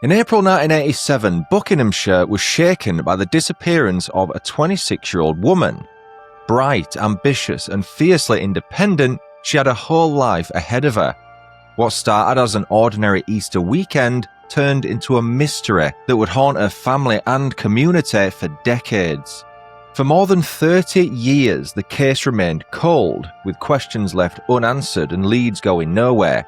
In April 1987, Buckinghamshire was shaken by the disappearance of a 26-year-old woman. Bright, ambitious, and fiercely independent, she had a whole life ahead of her. What started as an ordinary Easter weekend turned into a mystery that would haunt her family and community for decades. For more than 30 years, the case remained cold, with questions left unanswered and leads going nowhere.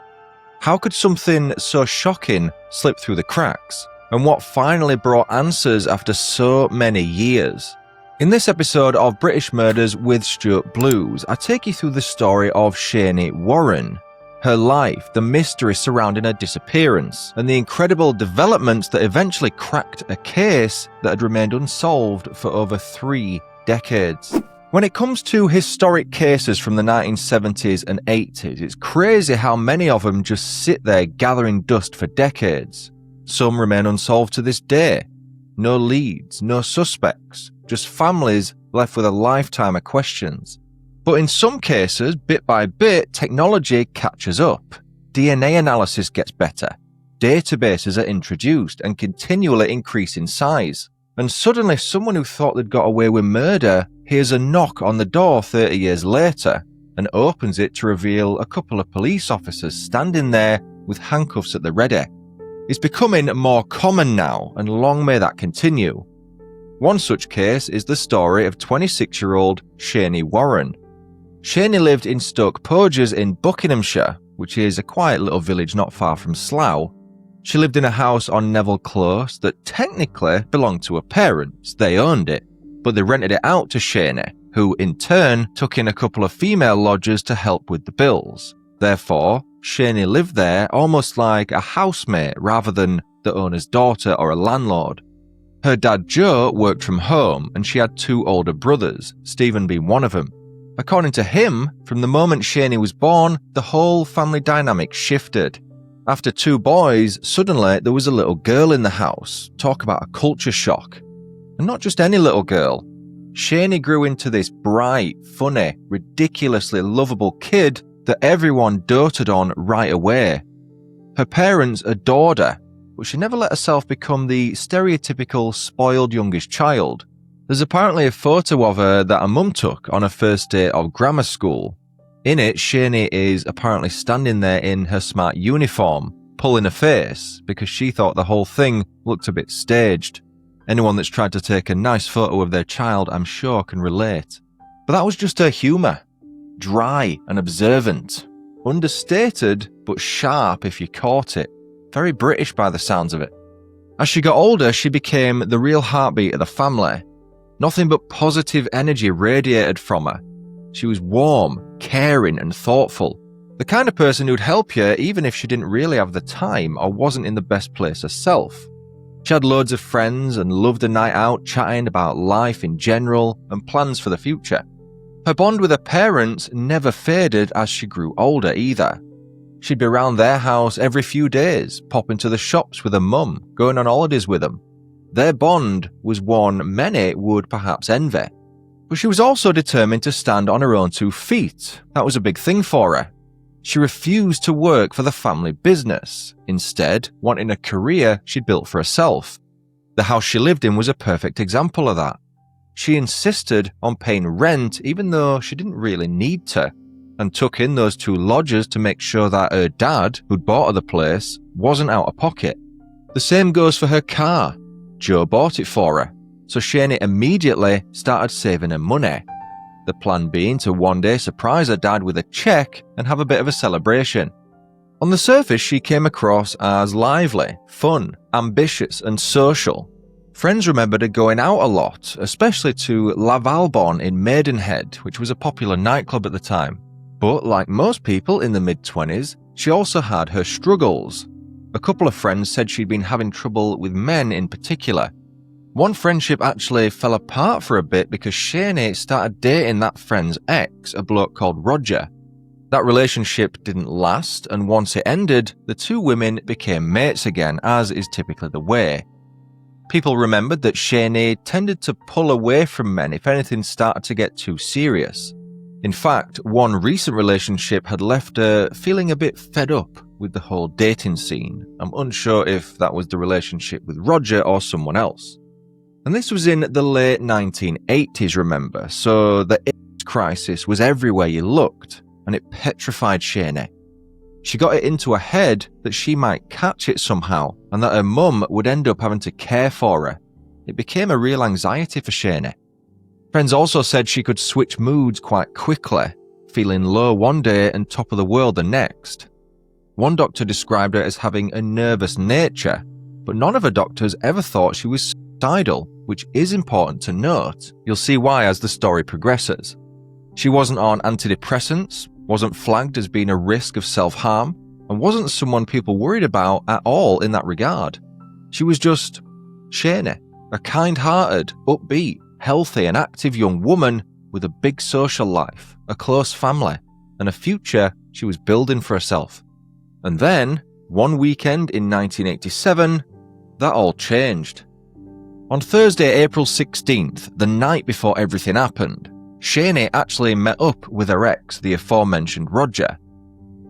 How could something so shocking slip through the cracks? And what finally brought answers after so many years? In this episode of British Murders with Stuart Blues, I take you through the story of Shani Warren, her life, the mystery surrounding her disappearance, and the incredible developments that eventually cracked a case that had remained unsolved for over 3 decades. When it comes to historic cases from the 1970s and 80s, it's crazy how many of them just sit there gathering dust for decades. Some remain unsolved to this day. No leads, no suspects, just families left with a lifetime of questions. But in some cases, bit by bit, technology catches up. DNA analysis gets better. Databases are introduced and continually increase in size. And suddenly someone who thought they'd got away with murder hears a knock on the door 30 years later and opens it to reveal a couple of police officers standing there with handcuffs at the ready. It's becoming more common now, and long may that continue. One such case is the story of 26-year-old Shani Warren. Shani lived in Stoke Poges in Buckinghamshire, which is a quiet little village not far from Slough. She lived in a house on Neville Close that technically belonged to her parents. They owned it, but they rented it out to Shani, who in turn took in a couple of female lodgers to help with the bills. Therefore, Shani lived there almost like a housemate rather than the owner's daughter or a landlord. Her dad Joe worked from home, and she had 2 older brothers, Stephen being one of them. According to him, from the moment Shani was born, the whole family dynamic shifted. After 2 boys, suddenly there was a little girl in the house. Talk about a culture shock. And not just any little girl. Shani grew into this bright, funny, ridiculously lovable kid that everyone doted on right away. Her parents adored her, but she never let herself become the stereotypical spoiled youngest child. There's apparently a photo of her that her mum took on her first day of grammar school. In it, Shani is apparently standing there in her smart uniform, pulling her face because she thought the whole thing looked a bit staged. Anyone that's tried to take a nice photo of their child, I'm sure, can relate. But that was just her humour. Dry and observant. Understated, but sharp if you caught it. Very British by the sounds of it. As she got older, she became the real heartbeat of the family. Nothing but positive energy radiated from her. She was warm, caring, and thoughtful. The kind of person who'd help you even if she didn't really have the time or wasn't in the best place herself. She had loads of friends and loved a night out chatting about life in general and plans for the future. Her bond with her parents never faded as she grew older either. She'd be around their house every few days, popping to the shops with her mum, going on holidays with them. Their bond was one many would perhaps envy. But she was also determined to stand on her own 2 feet. That was a big thing for her. She refused to work for the family business, instead wanting a career she'd built for herself. The house she lived in was a perfect example of that. She insisted on paying rent even though she didn't really need to, and took in those 2 lodgers to make sure that her dad, who'd bought her the place, wasn't out of pocket. The same goes for her car. Joe bought it for her, so Shani immediately started saving her money. The plan being to one day surprise her dad with a cheque and have a bit of a celebration. On the surface, she came across as lively, fun, ambitious, and social. Friends remembered her going out a lot, especially to La Valbonne in Maidenhead, which was a popular nightclub at the time. But like most people in the mid-20s, she also had her struggles. A couple of friends said she'd been having trouble with men in particular. One friendship actually fell apart for a bit because Shani started dating that friend's ex, a bloke called Roger. That relationship didn't last, and once it ended, the 2 women became mates again, as is typically the way. People remembered that Shani tended to pull away from men if anything started to get too serious. In fact, one recent relationship had left her feeling a bit fed up with the whole dating scene. I'm unsure if that was the relationship with Roger or someone else. And this was in the late 1980s, remember, so the AIDS crisis was everywhere you looked, and it petrified Shani. She got it into her head that she might catch it somehow, and that her mum would end up having to care for her. It became a real anxiety for Shani. Friends also said she could switch moods quite quickly, feeling low one day and top of the world the next. One doctor described her as having a nervous nature, but none of her doctors ever thought she was suicidal, which is important to note. You'll see why as the story progresses. She wasn't on antidepressants, wasn't flagged as being a risk of self-harm, and wasn't someone people worried about at all in that regard. She was just Shani, a kind-hearted, upbeat, healthy and active young woman with a big social life, a close family, and a future she was building for herself. And then, one weekend in 1987, that all changed. On Thursday, April 16th, the night before everything happened, Shani actually met up with her ex, the aforementioned Roger.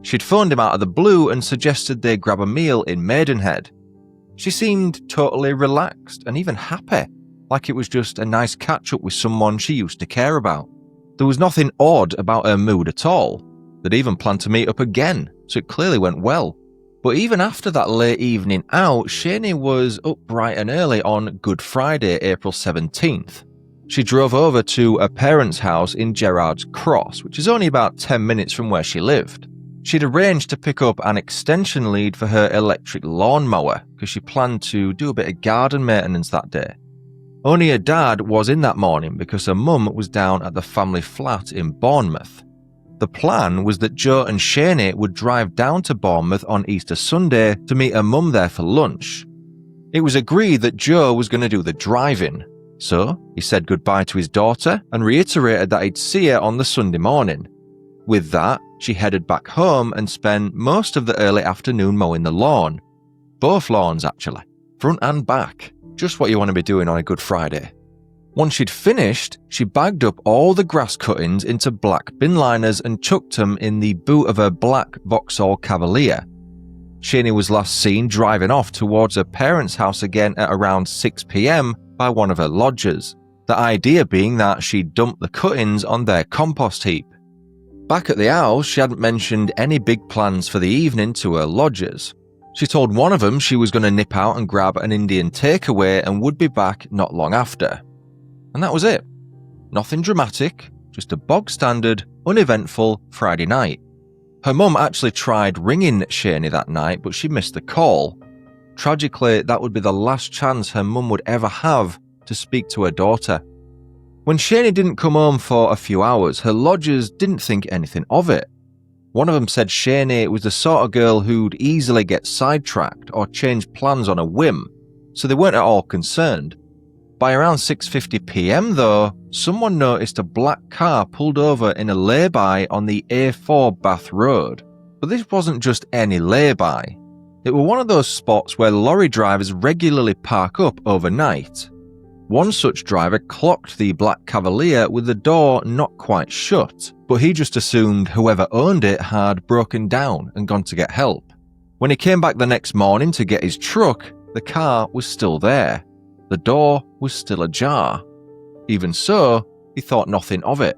She'd phoned him out of the blue and suggested they grab a meal in Maidenhead. She seemed totally relaxed and even happy, like it was just a nice catch-up with someone she used to care about. There was nothing odd about her mood at all. They'd even planned to meet up again, so it clearly went well. But even after that late evening out, Shani was up bright and early on Good Friday, April 17th. She drove over to her parents' house in Gerrard's Cross, which is only about 10 minutes from where she lived. She'd arranged to pick up an extension lead for her electric lawnmower because she planned to do a bit of garden maintenance that day. Only her dad was in that morning because her mum was down at the family flat in Bournemouth. The plan was that Joe and Shani would drive down to Bournemouth on Easter Sunday to meet her mum there for lunch. It was agreed that Joe was going to do the driving, so he said goodbye to his daughter and reiterated that he'd see her on the Sunday morning. With that, she headed back home and spent most of the early afternoon mowing the lawn. Both lawns, actually, front and back. Just what you want to be doing on a Good Friday. Once she'd finished, she bagged up all the grass cuttings into black bin liners and chucked them in the boot of her black Vauxhall Cavalier. Shani was last seen driving off towards her parents' house again at around 6 p.m. by one of her lodgers, the idea being that she'd dump the cuttings on their compost heap. Back at the house, she hadn't mentioned any big plans for the evening to her lodgers. She told one of them she was going to nip out and grab an Indian takeaway and would be back not long after. And that was it. Nothing dramatic, just a bog-standard, uneventful Friday night. Her mum actually tried ringing Shani that night, but she missed the call. Tragically, that would be the last chance her mum would ever have to speak to her daughter. When Shani didn't come home for a few hours, her lodgers didn't think anything of it. One of them said Shani was the sort of girl who'd easily get sidetracked or change plans on a whim, so they weren't at all concerned. By around 6:50 p.m. though, someone noticed a black car pulled over in a lay-by on the A4 Bath Road. But this wasn't just any lay-by. It were one of those spots where lorry drivers regularly park up overnight. One such driver clocked the black Cavalier with the door not quite shut, but he just assumed whoever owned it had broken down and gone to get help. When he came back the next morning to get his truck, the car was still there. The door was still ajar. Even so, he thought nothing of it.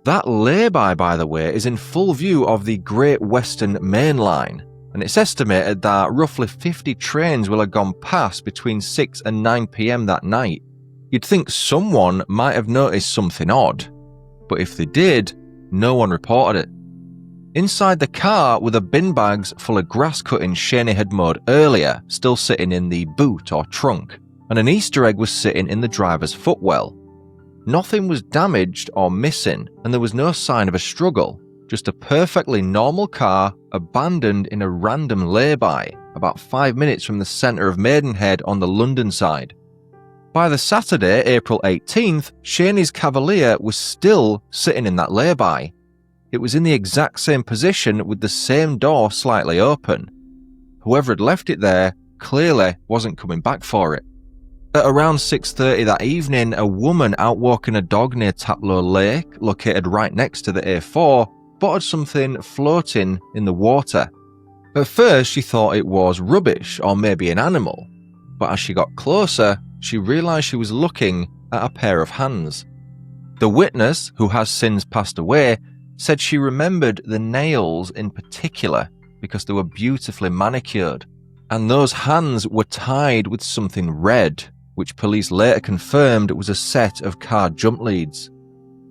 That lay-by, by the way, is in full view of the Great Western Main Line, and it's estimated that roughly 50 trains will have gone past between 6 and 9 p.m. that night. You'd think someone might have noticed something odd, but if they did, no one reported it. Inside the car were the bin bags full of grass cuttings Shani had mowed earlier, still sitting in the boot or trunk, and an Easter egg was sitting in the driver's footwell. Nothing was damaged or missing, and there was no sign of a struggle, just a perfectly normal car abandoned in a random lay-by, about 5 minutes from the centre of Maidenhead on the London side. By the Saturday, April 18th, Shani's Cavalier was still sitting in that lay-by. It was in the exact same position with the same door slightly open. Whoever had left it there clearly wasn't coming back for it. At around 6:30 that evening, a woman out walking a dog near Taplow Lake, located right next to the A4, spotted something floating in the water. At first, she thought it was rubbish or maybe an animal, but as she got closer, she realised she was looking at a pair of hands. The witness, who has since passed away, said she remembered the nails in particular because they were beautifully manicured, and those hands were tied with something red, which police later confirmed was a set of car jump leads.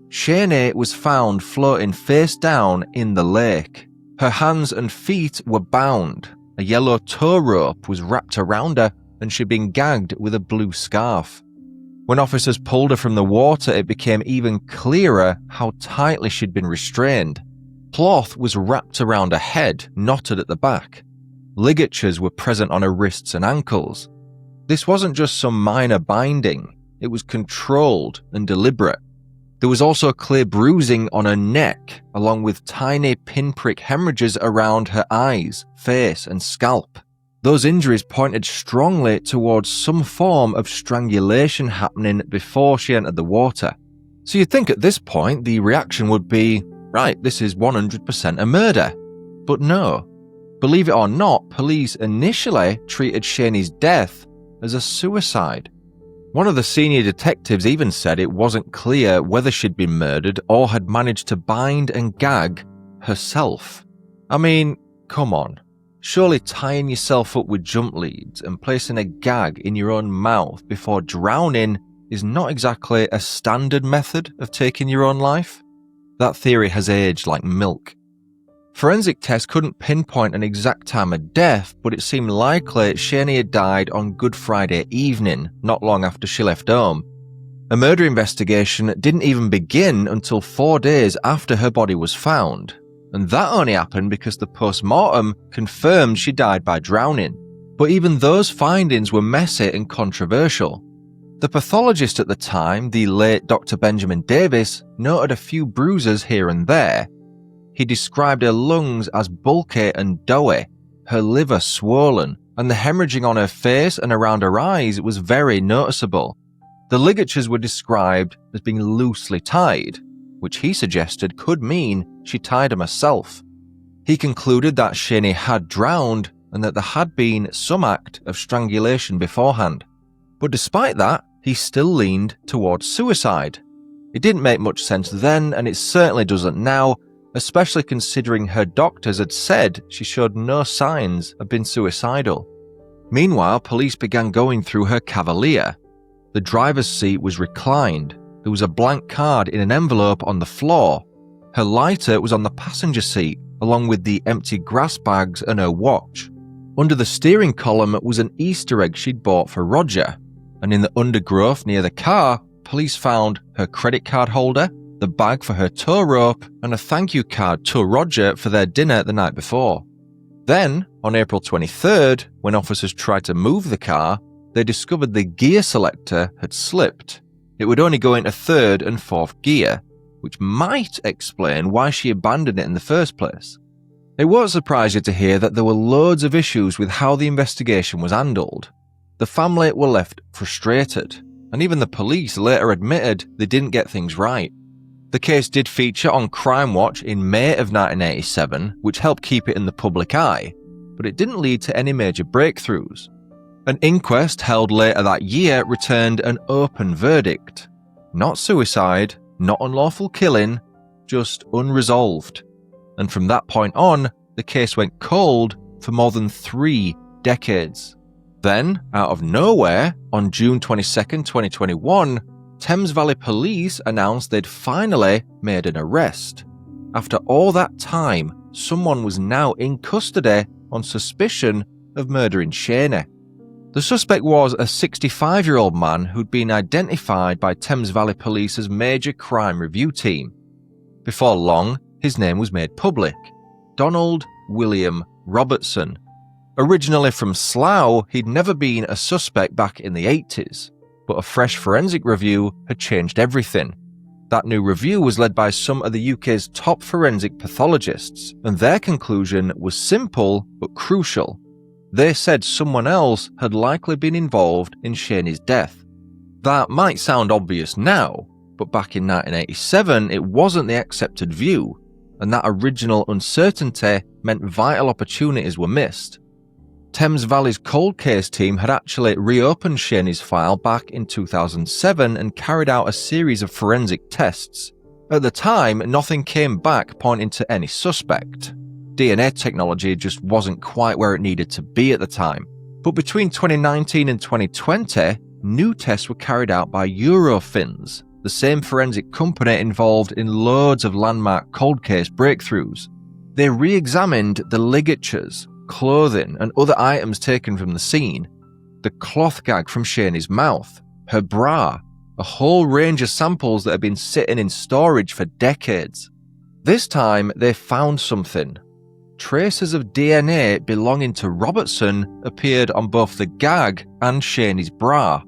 Shani was found floating face down in the lake. Her hands and feet were bound, a yellow tow rope was wrapped around her, and she'd been gagged with a blue scarf. When officers pulled her from the water, it became even clearer how tightly she'd been restrained. Cloth was wrapped around her head, knotted at the back. Ligatures were present on her wrists and ankles. This wasn't just some minor binding, it was controlled and deliberate. There was also clear bruising on her neck, along with tiny pinprick hemorrhages around her eyes, face, and scalp. Those injuries pointed strongly towards some form of strangulation happening before she entered the water. So you'd think at this point the reaction would be, right, this is 100% a murder. But no. Believe it or not, police initially treated Shani's death as a suicide. One of the senior detectives even said it wasn't clear whether she'd been murdered or had managed to bind and gag herself. I mean, come on. Surely tying yourself up with jump leads and placing a gag in your own mouth before drowning is not exactly a standard method of taking your own life. That theory has aged like milk. Forensic tests couldn't pinpoint an exact time of death, but it seemed likely Shani had died on Good Friday evening, not long after she left home. A murder investigation didn't even begin until 4 days after her body was found, and that only happened because the post-mortem confirmed she died by drowning. But even those findings were messy and controversial. The pathologist at the time, the late Dr. Benjamin Davis, noted a few bruises here and there. He described her lungs as bulky and doughy, her liver swollen, and the hemorrhaging on her face and around her eyes was very noticeable. The ligatures were described as being loosely tied, which he suggested could mean she tied them herself. He concluded that Shani had drowned and that there had been some act of strangulation beforehand. But despite that, he still leaned towards suicide. It didn't make much sense then, and it certainly doesn't now, especially considering her doctors had said she showed no signs of being suicidal. Meanwhile, police began going through her Cavalier. The driver's seat was reclined. There was a blank card in an envelope on the floor. Her lighter was on the passenger seat, along with the empty grass bags and her watch. Under the steering column was an Easter egg she'd bought for Roger, and in the undergrowth near the car, police found her credit card holder, the bag for her tow rope, and a thank you card to Roger for their dinner the night before. Then, on April 23rd, when officers tried to move the car, they discovered the gear selector had slipped. It would only go into third and fourth gear, which might explain why she abandoned it in the first place. It won't surprise you to hear that there were loads of issues with how the investigation was handled. The family were left frustrated, and even the police later admitted they didn't get things right. The case did feature on Crime Watch in May of 1987, which helped keep it in the public eye, but it didn't lead to any major breakthroughs. An inquest held later that year returned an open verdict. Not suicide, not unlawful killing, just unresolved. And from that point on, the case went cold for more than 3 decades. Then, out of nowhere, on June 22, 2021, Thames Valley Police announced they'd finally made an arrest. After all that time, someone was now in custody on suspicion of murdering Shani. The suspect was a 65-year-old man who'd been identified by Thames Valley Police's major crime review team. Before long, his name was made public: Donald William Robertson. Originally from Slough, he'd never been a suspect back in the 80s. But a fresh forensic review had changed everything. That new review was led by some of the UK's top forensic pathologists, and their conclusion was simple but crucial. They said someone else had likely been involved in Shani's death. That might sound obvious now, but back in 1987 it wasn't the accepted view, and that original uncertainty meant vital opportunities were missed. Thames Valley's cold case team had actually reopened Shani's file back in 2007 and carried out a series of forensic tests. At the time, nothing came back pointing to any suspect. DNA technology just wasn't quite where it needed to be at the time. But between 2019 and 2020, new tests were carried out by Eurofins, the same forensic company involved in loads of landmark cold case breakthroughs. They re-examined the ligatures, clothing, and other items taken from the scene, the cloth gag from Shani's mouth, her bra, a whole range of samples that had been sitting in storage for decades. This time, they found something. Traces of DNA belonging to Robertson appeared on both the gag and Shani's bra.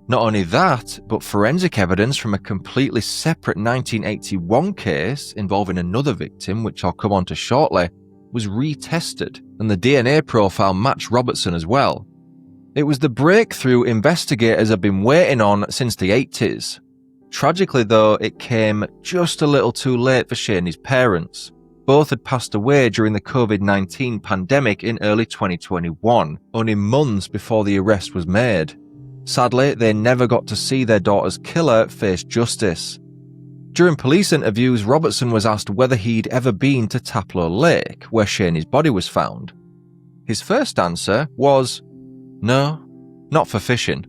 Not only that, but forensic evidence from a completely separate 1981 case involving another victim, which I'll come on to shortly, was retested, and the DNA profile matched Robertson as well. It was the breakthrough investigators had been waiting on since the 80s. Tragically though, it came just a little too late for Shani's parents. Both had passed away during the COVID-19 pandemic in early 2021, only months before the arrest was made. Sadly, they never got to see their daughter's killer face justice. During police interviews, Robertson was asked whether he'd ever been to Taplow Lake, where Shani's body was found. His first answer was, "No, not for fishing."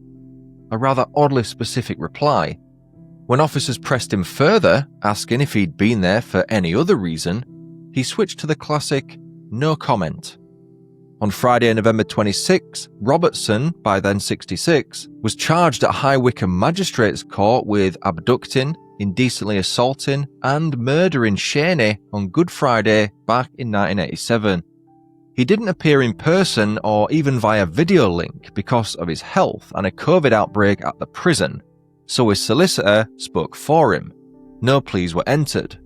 A rather oddly specific reply. When officers pressed him further, asking if he'd been there for any other reason, he switched to the classic, "No comment." On Friday, November 26, Robertson, by then 66, was charged at High Wycombe Magistrates Court with abducting, indecently assaulting, and murdering Shani on Good Friday back in 1987. He didn't appear in person or even via video link because of his health and a COVID outbreak at the prison, so his solicitor spoke for him. No pleas were entered.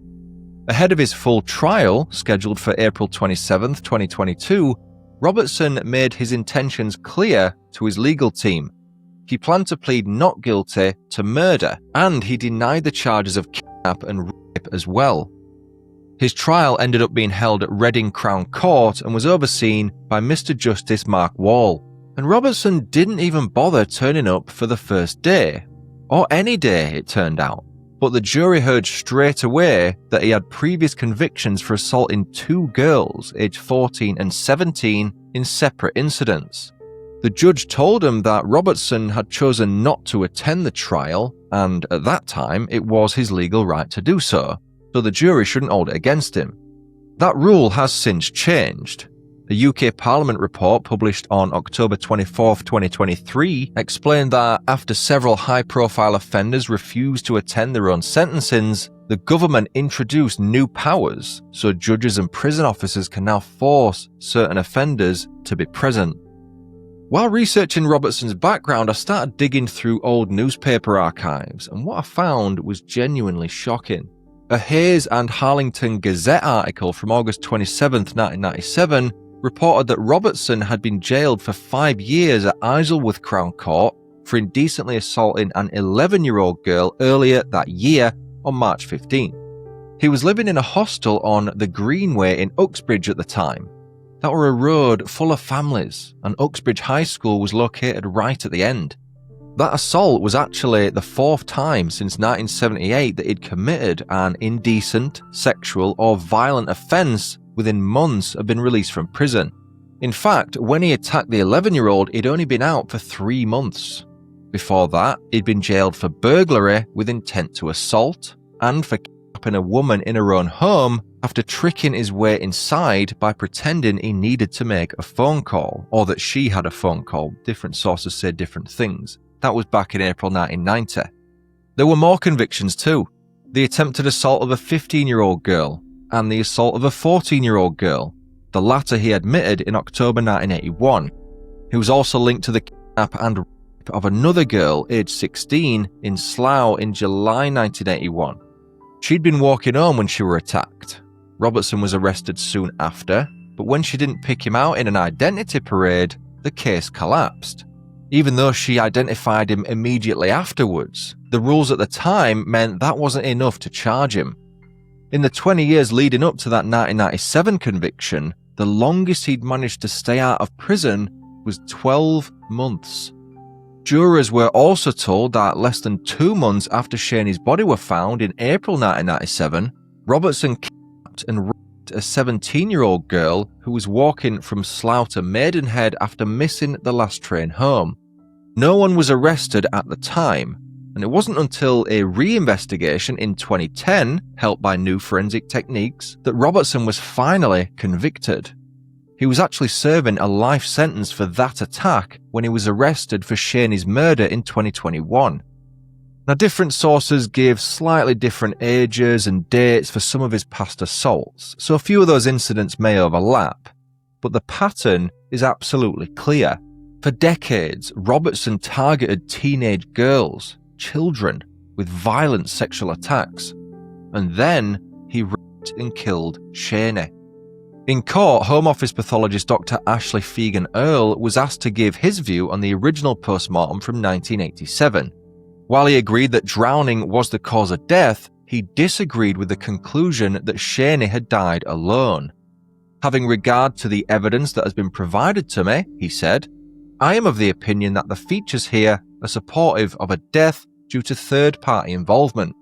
Ahead of his full trial, scheduled for April 27, 2022, Robertson made his intentions clear to his legal team. He planned to plead not guilty to murder, and he denied the charges of kidnap and rape as well. His trial ended up being held at Reading Crown Court and was overseen by Mr. Justice Mark Wall. And Robertson didn't even bother turning up for the first day. Or any day, it turned out. But the jury heard straight away that he had previous convictions for assaulting two girls, aged 14 and 17, in separate incidents. The judge told him that Robertson had chosen not to attend the trial, and at that time it was his legal right to do so the jury shouldn't hold it against him. That rule has since changed. A UK Parliament report published on October 24, 2023 explained that after several high-profile offenders refused to attend their own sentencings, the government introduced new powers, so judges and prison officers can now force certain offenders to be present. While researching Robertson's background, I started digging through old newspaper archives, and what I found was genuinely shocking. A Hayes and Harlington Gazette article from August 27, 1997 reported that Robertson had been jailed for 5 years at Isleworth Crown Court for indecently assaulting an 11-year-old girl earlier that year on March 15. He was living in a hostel on the Greenway in Uxbridge at the time. That were a road full of families, and Uxbridge High School was located right at the end. That assault was actually the 4th time since 1978 that he'd committed an indecent, sexual, or violent offence within months of being released from prison. In fact, when he attacked the 11-year-old, he'd only been out for 3 months. Before that, he'd been jailed for burglary with intent to assault, and for kidnapping a woman in her own home after tricking his way inside by pretending he needed to make a phone call, or that she had a phone call. Different sources say different things. That was back in April 1990. There were more convictions too. The attempted assault of a 15-year-old girl, and the assault of a 14-year-old girl. The latter he admitted in October 1981. He was also linked to the kidnap and rape of another girl aged 16 in Slough in July 1981. She'd been walking home when she were attacked. Robertson was arrested soon after, but when she didn't pick him out in an identity parade, the case collapsed. Even though she identified him immediately afterwards, the rules at the time meant that wasn't enough to charge him. In the 20 years leading up to that 1997 conviction, the longest he'd managed to stay out of prison was 12 months. Jurors were also told that less than 2 months after Shani's body was found in April 1997, Robertson kidnapped and raped a 17-year-old girl who was walking from Slough to Maidenhead after missing the last train home. No one was arrested at the time, and it wasn't until a re-investigation in 2010, helped by new forensic techniques, that Robertson was finally convicted. He was actually serving a life sentence for that attack when he was arrested for Shani's murder in 2021. Now, different sources give slightly different ages and dates for some of his past assaults, so a few of those incidents may overlap, but the pattern is absolutely clear. For decades, Robertson targeted teenage girls, children, with violent sexual attacks, and then he raped and killed Shani. In court, Home Office pathologist Dr. Ashley Fegan Earle was asked to give his view on the original postmortem from 1987. While he agreed that drowning was the cause of death, he disagreed with the conclusion that Shani had died alone. Having regard to the evidence that has been provided to me, he said, I am of the opinion that the features here are supportive of a death due to third-party involvement.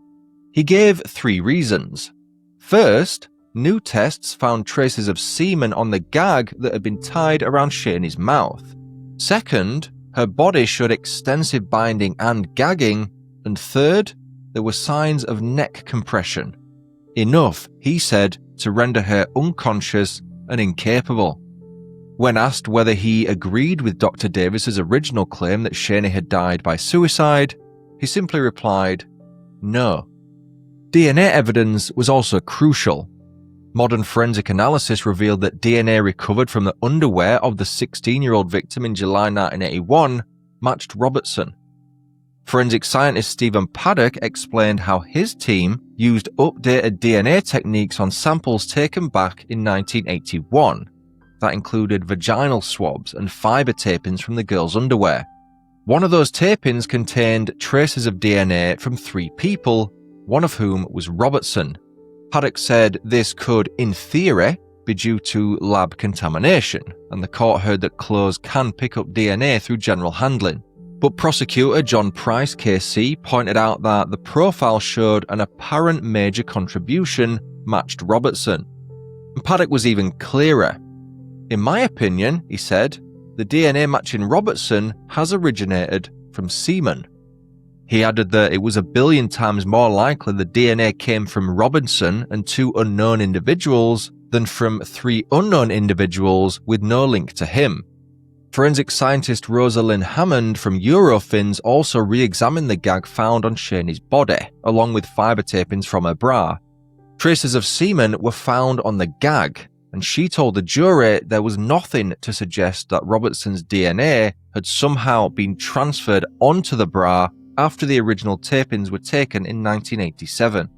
He gave 3 reasons. First, new tests found traces of semen on the gag that had been tied around Shani's mouth. Second, her body showed extensive binding and gagging. And third, there were signs of neck compression. Enough, he said, to render her unconscious and incapable. When asked whether he agreed with Dr. Davis's original claim that Shani had died by suicide, he simply replied, no. DNA evidence was also crucial. Modern forensic analysis revealed that DNA recovered from the underwear of the 16-year-old victim in July 1981 matched Robertson. Forensic scientist Stephen Paddock explained how his team used updated DNA techniques on samples taken back in 1981. That included vaginal swabs and fiber tapings from the girl's underwear. One of those tapings contained traces of DNA from 3 people, one of whom was Robertson. Paddock said this could, in theory, be due to lab contamination, and the court heard that clothes can pick up DNA through general handling. But prosecutor John Price KC pointed out that the profile showed an apparent major contribution matched Robertson. And Paddock was even clearer. In my opinion, he said, the DNA matching Robertson has originated from semen. He added that it was 1 billion times more likely the DNA came from Robertson and 2 unknown individuals than from 3 unknown individuals with no link to him. Forensic scientist Rosalind Hammond from Eurofins also re-examined the gag found on Shani's body, along with fiber tapings from her bra. Traces of semen were found on the gag, and she told the jury there was nothing to suggest that Robertson's DNA had somehow been transferred onto the bra after the original tapings were taken in 1987.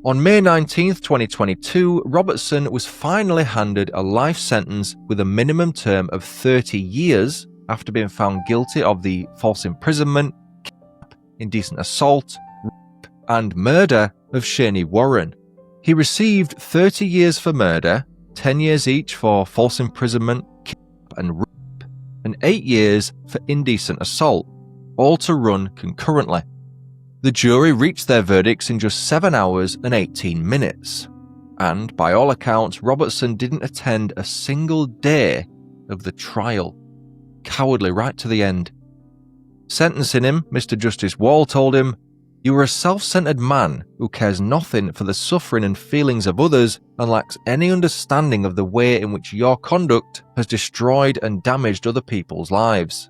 On May 19, 2022, Robertson was finally handed a life sentence with a minimum term of 30 years after being found guilty of the false imprisonment, kidnap, indecent assault, rape, and murder of Shani Warren. He received 30 years for murder, 10 years each for false imprisonment, kidnap, and rape, and 8 years for indecent assault, all to run concurrently. The jury reached their verdicts in just 7 hours and 18 minutes, and by all accounts, Robertson didn't attend a single day of the trial. Cowardly right to the end. Sentencing him, Mr. Justice Wall told him, "You are a self-centered man who cares nothing for the suffering and feelings of others and lacks any understanding of the way in which your conduct has destroyed and damaged other people's lives.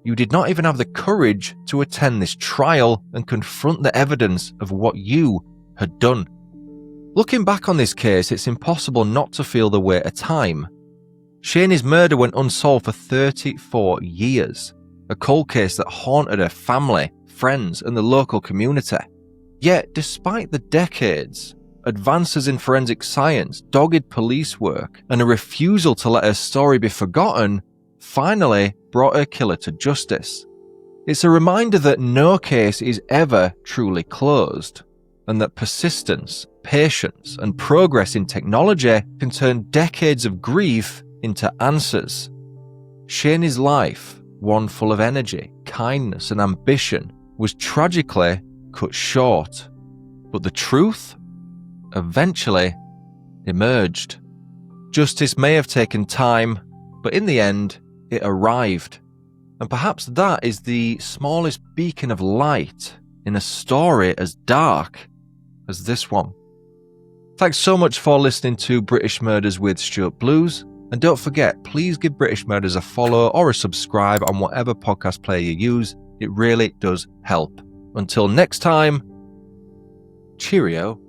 You did not even have the courage to attend this trial and confront the evidence of what you had done." Looking back on this case, it's impossible not to feel the weight of time. Shani's murder went unsolved for 34 years, a cold case that haunted her family, friends, and the local community. Yet, despite the decades, advances in forensic science, dogged police work, and a refusal to let her story be forgotten, finally brought her killer to justice. It's a reminder that no case is ever truly closed. and that persistence, patience, and progress in technology can turn decades of grief into answers. Shani's life, one full of energy, kindness, and ambition, was tragically cut short. But the truth eventually emerged. Justice may have taken time, but in the end, it arrived. And perhaps that is the smallest beacon of light in a story as dark as this one. Thanks so much for listening to British Murders with Stuart Blues. And don't forget, please give British Murders a follow or a subscribe on whatever podcast player you use. It really does help. Until next time, cheerio.